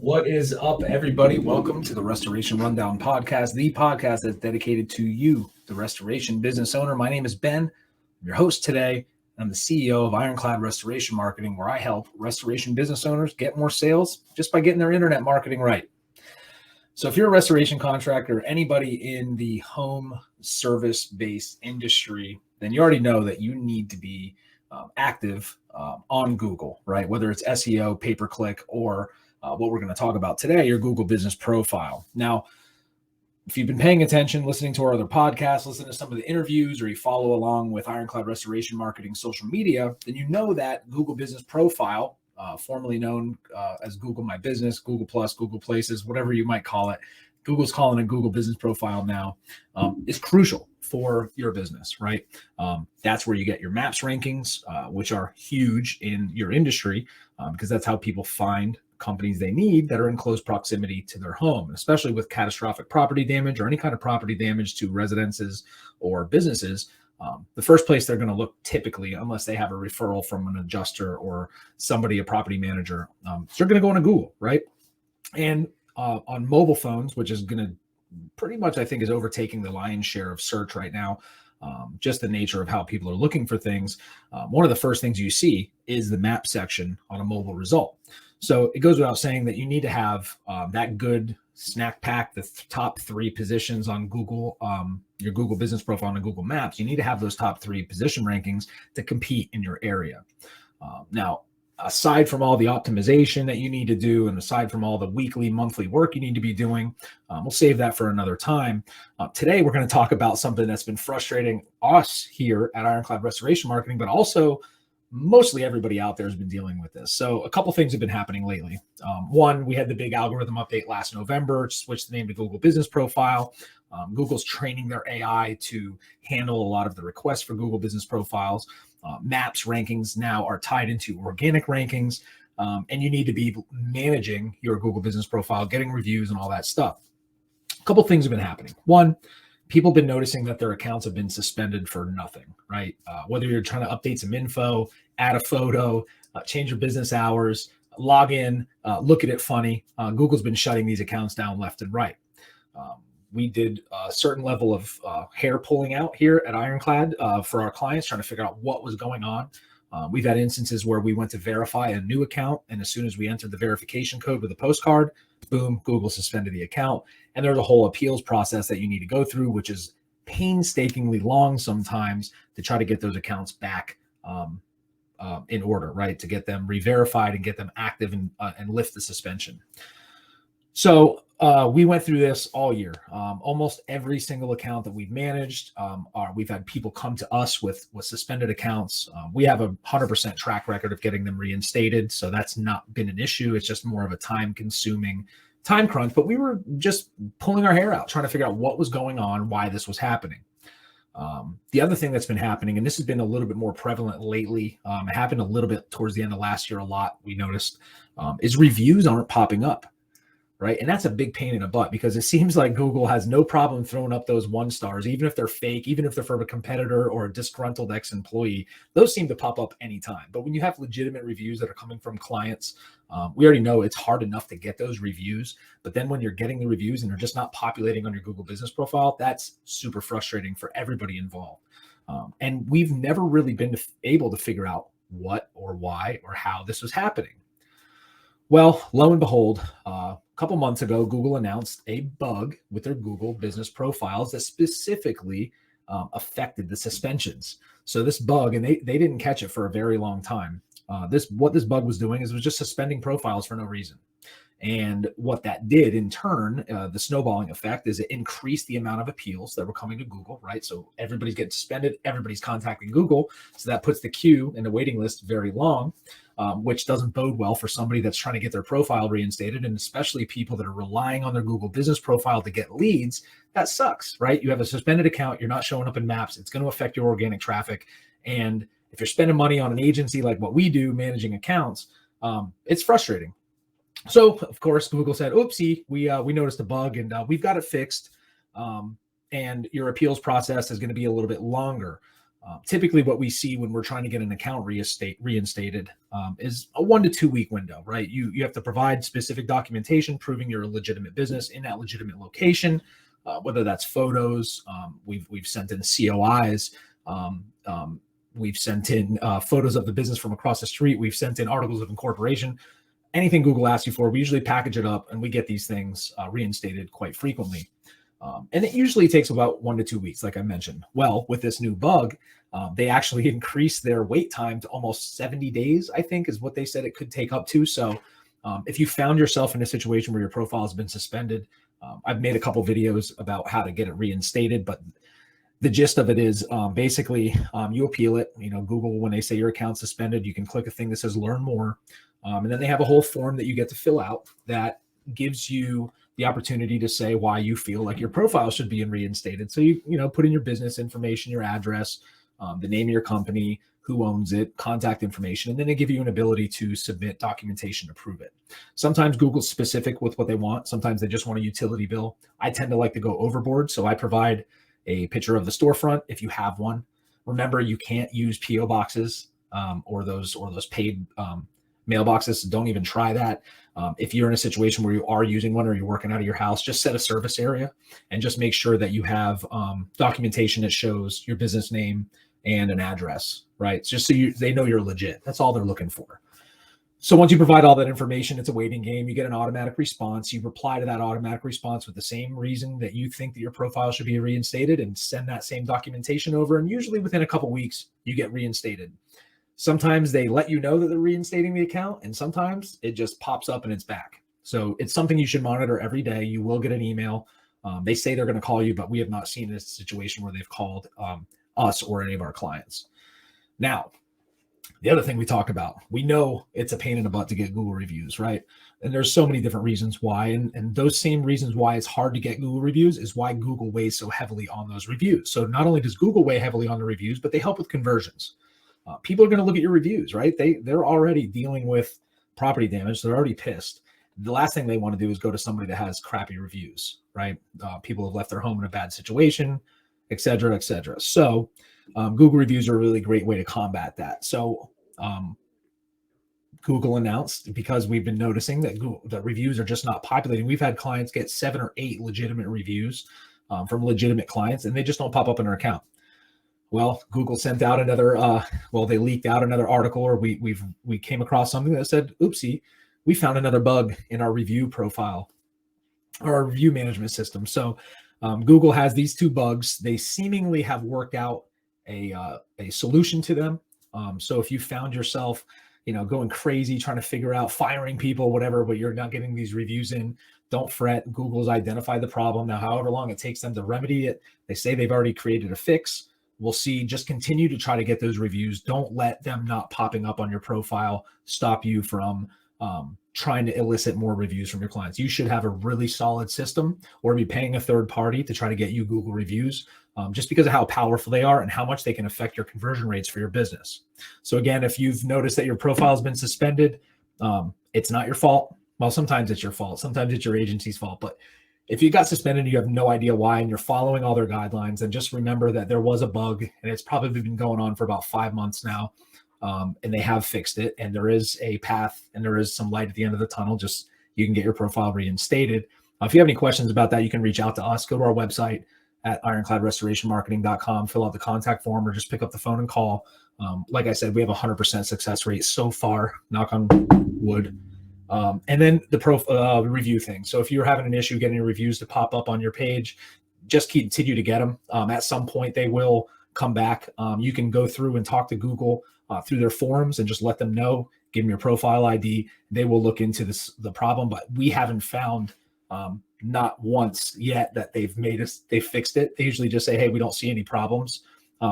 What is up, everybody? Welcome to the Restoration Rundown Podcast, the podcast that's dedicated to you, the restoration business owner. My name is Ben. I'm your host today. I'm the CEO of Ironclad Restoration Marketing, where I help restoration business owners get more sales just by getting their internet marketing right. So if you're a restoration contractor, anybody in the home service-based industry, then you already know that you need to be active on Google, right? Whether it's SEO, pay-per-click, or what we're going to talk about today, your Google business profile. Now, if you've been paying attention, listening to our other podcasts, listening to some of the interviews, or you follow along with Ironclad Restoration Marketing social media, then you know that Google business profile, formerly known as Google My Business, Google Plus, Google Places, whatever you might call it, Google's calling it Google business profile now, is crucial for your business, right? That's where you get your maps rankings, which are huge in your industry, because that's how people find companies they need that are in close proximity to their home, especially with catastrophic property damage or any kind of property damage to residences or businesses. The first place they're going to look typically, unless they have a referral from an adjuster or somebody, a property manager, so they're going to go into Google, right? And on mobile phones, which is going to pretty much, I think, is overtaking the lion's share of search right now. Just the nature of how people are looking for things. One of the first things you see is the map section on a mobile result. So it goes without saying that you need to have that good snack pack, the top three positions on Google, your Google business profile on Google Maps. You need to have those top three position rankings to compete in your area. Now, aside from all the optimization that you need to do, and aside from all the weekly, monthly work you need to be doing, we'll save that for another time. Today, we're going to talk about something that's been frustrating us here at Ironclad Restoration Marketing, but also mostly everybody out there has been dealing with this. So a couple things have been happening lately. One, we had the big algorithm update last November, switched the name to Google Business Profile. Google's training their AI to handle a lot of the requests for Google Business Profiles. Maps rankings now are tied into organic rankings, and you need to be managing your Google Business Profile, getting reviews and all that stuff. A couple things have been happening. One, people have been noticing that their accounts have been suspended for nothing, right? Whether you're trying to update some info, add a photo, change your business hours, log in, look at it funny, Google's been shutting these accounts down left and right. We did a certain level of hair pulling out here at Ironclad for our clients, trying to figure out what was going on. We've had instances where we went to verify a new account, and as soon as we entered the verification code with a postcard, boom, Google suspended the account. And there's a whole appeals process that you need to go through, which is painstakingly long sometimes to try to get those accounts back in order, right? To get them re-verified and get them active and lift the suspension. So we went through this all year. Almost every single account that we've managed, we've had people come to us with suspended accounts. We have a 100% track record of getting them reinstated. So that's not been an issue. It's just more of a time-consuming time crunch. But we were just pulling our hair out, trying to figure out what was going on, why this was happening. The other thing that's been happening, and this has been a little bit more prevalent lately, it happened a little bit towards the end of last year a lot, we noticed, is reviews aren't popping up. Right. And that's a big pain in the butt, because it seems like Google has no problem throwing up those 1 stars, even if they're fake, even if they're from a competitor or a disgruntled ex-employee. Those seem to pop up anytime. But when you have legitimate reviews that are coming from clients, we already know it's hard enough to get those reviews. But then when you're getting the reviews and they're just not populating on your Google business profile, that's super frustrating for everybody involved. And we've never really been able to figure out what or why or how this was happening. Well, lo and behold, a couple months ago, Google announced a bug with their Google business profiles that specifically affected the suspensions. So this bug, and they didn't catch it for a very long time. What this bug was doing is it was just suspending profiles for no reason. And what that did in turn, the snowballing effect, is it increased the amount of appeals that were coming to Google, right? So everybody's getting suspended, everybody's contacting Google. So that puts the queue and the waiting list very long, which doesn't bode well for somebody that's trying to get their profile reinstated, and especially people that are relying on their Google business profile to get leads. That sucks, right? You have a suspended account, you're not showing up in maps, it's going to affect your organic traffic. And if you're spending money on an agency like what we do, managing accounts, it's frustrating. So, of course, Google said, oopsie, we noticed a bug, and we've got it fixed. And your appeals process is going to be a little bit longer. Typically, what we see when we're trying to get an account reinstated is a 1 to 2 week window, right? You have to provide specific documentation proving you're a legitimate business in that legitimate location, whether that's photos. We've sent in COIs. We've sent in photos of the business from across the street. We've sent in articles of incorporation. Anything Google asks you for, we usually package it up and we get these things reinstated quite frequently. And it usually takes about 1 to 2 weeks, like I mentioned. Well, with this new bug, they actually increased their wait time to almost 70 days, I think is what they said it could take up to. So if you found yourself in a situation where your profile has been suspended, I've made a couple videos about how to get it reinstated, but the gist of it is basically you appeal it. Google, when they say your account's suspended, you can click a thing that says learn more. And then they have a whole form that you get to fill out that gives you the opportunity to say why you feel like your profile should be reinstated. So you put in your business information, your address, the name of your company, who owns it, contact information, and then they give you an ability to submit documentation to prove it. Sometimes Google's specific with what they want. Sometimes they just want a utility bill. I tend to like to go overboard, so I provide a picture of the storefront if you have one. Remember, you can't use PO boxes or those paid mailboxes. Don't even try that. If you're in a situation where you are using one or you're working out of your house, just set a service area and just make sure that you have documentation that shows your business name and an address, right? It's just so they know you're legit. That's all they're looking for. So once you provide all that information, it's a waiting game. You get an automatic response. You reply to that automatic response with the same reason that you think that your profile should be reinstated and send that same documentation over. And usually within a couple of weeks, you get reinstated. Sometimes they let you know that they're reinstating the account, and sometimes it just pops up and it's back. So it's something you should monitor every day. You will get an email. They say they're going to call you, but we have not seen a situation where they've called us or any of our clients. Now, the other thing we talk about, we know it's a pain in the butt to get Google reviews, right? And there's so many different reasons why. And those same reasons why it's hard to get Google reviews is why Google weighs so heavily on those reviews. So not only does Google weigh heavily on the reviews, but they help with conversions. People are going to look at your reviews, right? They're already dealing with property damage. They're already pissed. The last thing they want to do is go to somebody that has crappy reviews, right? People have left their home in a bad situation, et cetera, et cetera. So Google reviews are a really great way to combat that. So Google announced, because we've been noticing that reviews are just not populating. We've had clients get 7 or 8 legitimate reviews from legitimate clients, and they just don't pop up in their account. Well, Google sent out another, they leaked out another article, or we came across something that said, oopsie, we found another bug in our review profile, our review management system. So Google has these 2 bugs. They seemingly have worked out a solution to them. So if you found yourself, going crazy, trying to figure out firing people, whatever, but you're not getting these reviews in, don't fret. Google's identified the problem. Now, however long it takes them to remedy it, they say they've already created a fix. We'll see. Just continue to try to get those reviews. Don't let them not popping up on your profile stop you from trying to elicit more reviews from your clients. You should have a really solid system, or be paying a third party to try to get you Google reviews, just because of how powerful they are and how much they can affect your conversion rates for your business. So again, if you've noticed that your profile has been suspended, it's not your fault. Well, sometimes it's your fault. Sometimes it's your agency's fault. But if you got suspended and you have no idea why, and you're following all their guidelines, and just remember that there was a bug, and it's probably been going on for about 5 months now, and they have fixed it, and there is a path and there is some light at the end of the tunnel. Just, you can get your profile reinstated. If you have any questions about that, you can reach out to us. Go to our website at ironcladrestorationmarketing.com, fill out the contact form, or just pick up the phone and call. Like I said, we have a 100% success rate so far, knock on wood. And then the review thing. So if you're having an issue getting reviews to pop up on your page, just continue to get them. At some point, they will come back. You can go through and talk to Google through their forums and just let them know, give them your profile ID. They will look into the problem, but we haven't found not once yet that they fixed it. They usually just say, hey, we don't see any problems,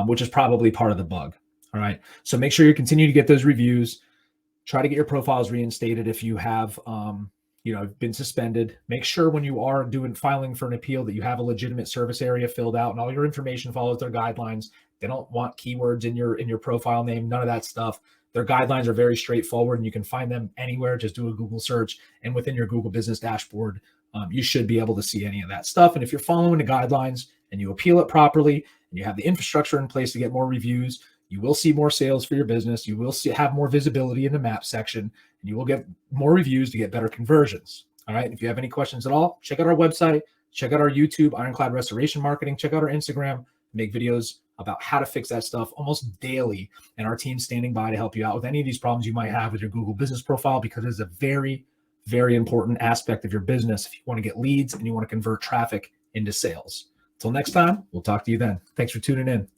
which is probably part of the bug. All right. So make sure you continue to get those reviews. Try to get your profiles reinstated if you have, been suspended. Make sure when you are filing for an appeal that you have a legitimate service area filled out and all your information follows their guidelines. They don't want keywords in your profile name, none of that stuff. Their guidelines are very straightforward, and you can find them anywhere. Just do a Google search, and within your Google Business Dashboard, you should be able to see any of that stuff. And if you're following the guidelines and you appeal it properly, and you have the infrastructure in place to get more reviews, you will see more sales for your business. You will have more visibility in the map section, and you will get more reviews to get better conversions. All right. If you have any questions at all, check out our website, check out our YouTube, Ironclad Restoration Marketing, check out our Instagram, make videos about how to fix that stuff almost daily. And our team's standing by to help you out with any of these problems you might have with your Google business profile, because it's a very, very important aspect of your business if you want to get leads and you want to convert traffic into sales. Until next time, we'll talk to you then. Thanks for tuning in.